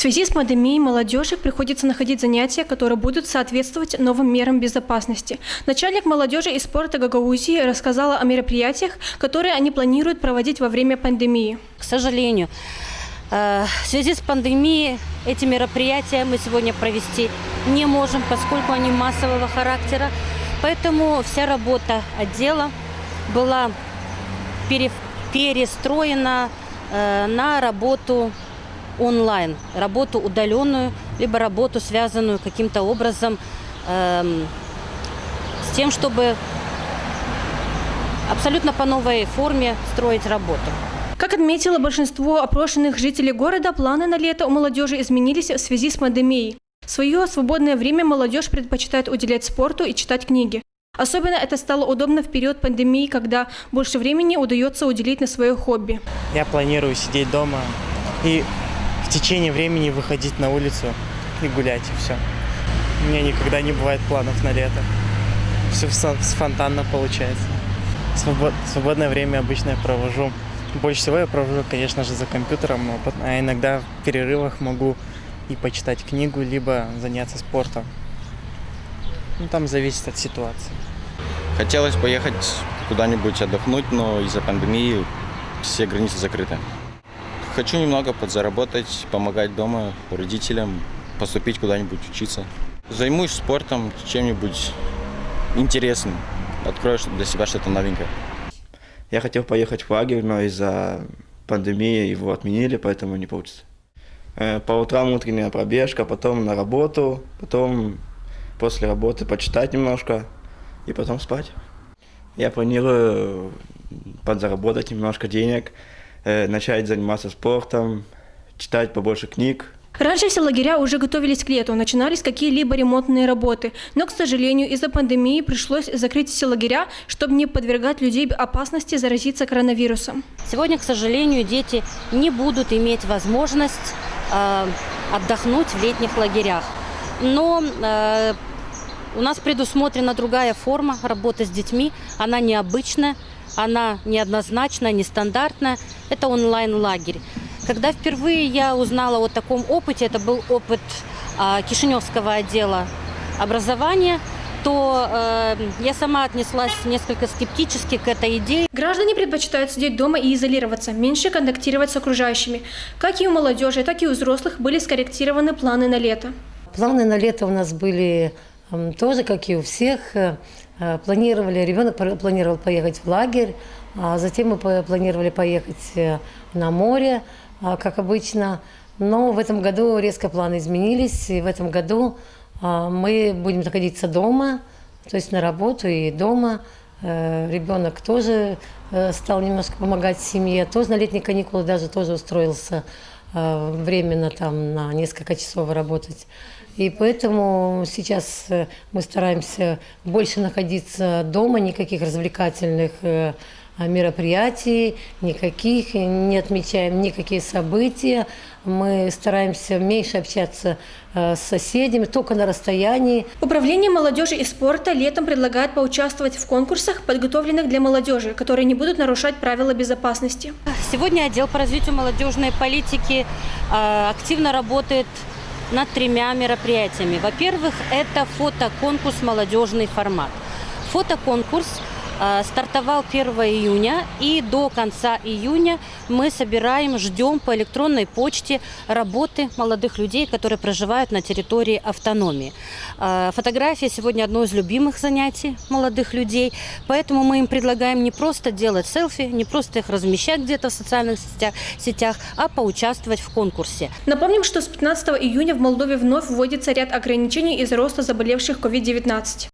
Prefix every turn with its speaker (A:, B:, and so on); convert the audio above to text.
A: связи с пандемией молодежи приходится находить занятия, которые будут соответствовать новым мерам безопасности. Начальник молодежи и спорта Гагаузии рассказала о мероприятиях, которые они планируют проводить во время пандемии.
B: К сожалению, в связи с пандемией эти мероприятия мы сегодня провести не можем, поскольку они массового характера. Поэтому вся работа отдела была перестроена на работу онлайн, работу удаленную, либо работу, связанную каким-то образом с тем, чтобы абсолютно по новой форме строить работу.
A: Как отметило большинство опрошенных жителей города, планы на лето у молодежи изменились в связи с пандемией. В свое свободное время молодежь предпочитает уделять спорту и читать книги. Особенно это стало удобно в период пандемии, когда больше времени удается уделить на свое хобби.
C: Я планирую сидеть дома и в течение времени выходить на улицу и гулять, и все. У меня никогда не бывает планов на лето. Все спонтанно получается. Свободное время обычно я провожу. Больше всего я провожу, конечно же, за компьютером, а иногда в перерывах могу и почитать книгу, либо заняться спортом. Там зависит от ситуации.
D: Хотелось поехать куда-нибудь отдохнуть, но из-за пандемии все границы закрыты. Хочу немного подзаработать, помогать дома родителям, поступить куда-нибудь учиться. Займусь спортом, чем-нибудь интересным. Открою для себя что-то новенькое.
E: Я хотел поехать в лагерь, но из-за пандемии его отменили, поэтому не получится. По утрам утренняя пробежка, потом на работу, потом после работы почитать немножко и потом спать. Я планирую подзаработать немножко денег, начать заниматься спортом, читать побольше книг.
A: Раньше все лагеря уже готовились к лету, начинались какие-либо ремонтные работы. Но, к сожалению, из-за пандемии пришлось закрыть все лагеря, чтобы не подвергать людей опасности заразиться коронавирусом.
B: Сегодня, к сожалению, дети не будут иметь возможность отдохнуть в летних лагерях. Но у нас предусмотрена другая форма работы с детьми. Она необычная, она неоднозначная, нестандартная. Это онлайн-лагерь. Когда впервые я узнала о таком опыте, это был опыт Кишиневского отдела образования, то я сама отнеслась несколько скептически к этой идее.
A: Граждане предпочитают сидеть дома и изолироваться, меньше контактировать с окружающими. Как и у молодежи, так и у взрослых были скорректированы планы на лето.
F: Планы на лето у нас были тоже, как и у всех. Ребенок планировал поехать в лагерь, а затем мы планировали поехать на море, как обычно. Но в этом году резко планы изменились, и в этом году мы будем находиться дома, то есть на работу и дома. Ребенок тоже стал немножко помогать семье, тоже на летние каникулы даже тоже устроился временно там на несколько часов работать. И поэтому сейчас мы стараемся больше находиться дома, никаких развлекательных мероприятий, никаких, не отмечаем никакие события. Мы стараемся меньше общаться с соседями, только на расстоянии.
A: Управление молодежи и спорта летом предлагает поучаствовать в конкурсах, подготовленных для молодежи, которые не будут нарушать правила безопасности.
B: Сегодня отдел по развитию молодежной политики активно работает над 3 мероприятиями. Во-первых, это фотоконкурс «Молодежный формат». Фотоконкурс стартовал 1 июня, и до конца июня мы ждем по электронной почте работы молодых людей, которые проживают на территории автономии. Фотография сегодня одно из любимых занятий молодых людей, поэтому мы им предлагаем не просто делать селфи, не просто их размещать где-то в социальных сетях, а поучаствовать в конкурсе.
A: Напомним, что с 15 июня в Молдове вновь вводится ряд ограничений из-за роста заболевших COVID-19.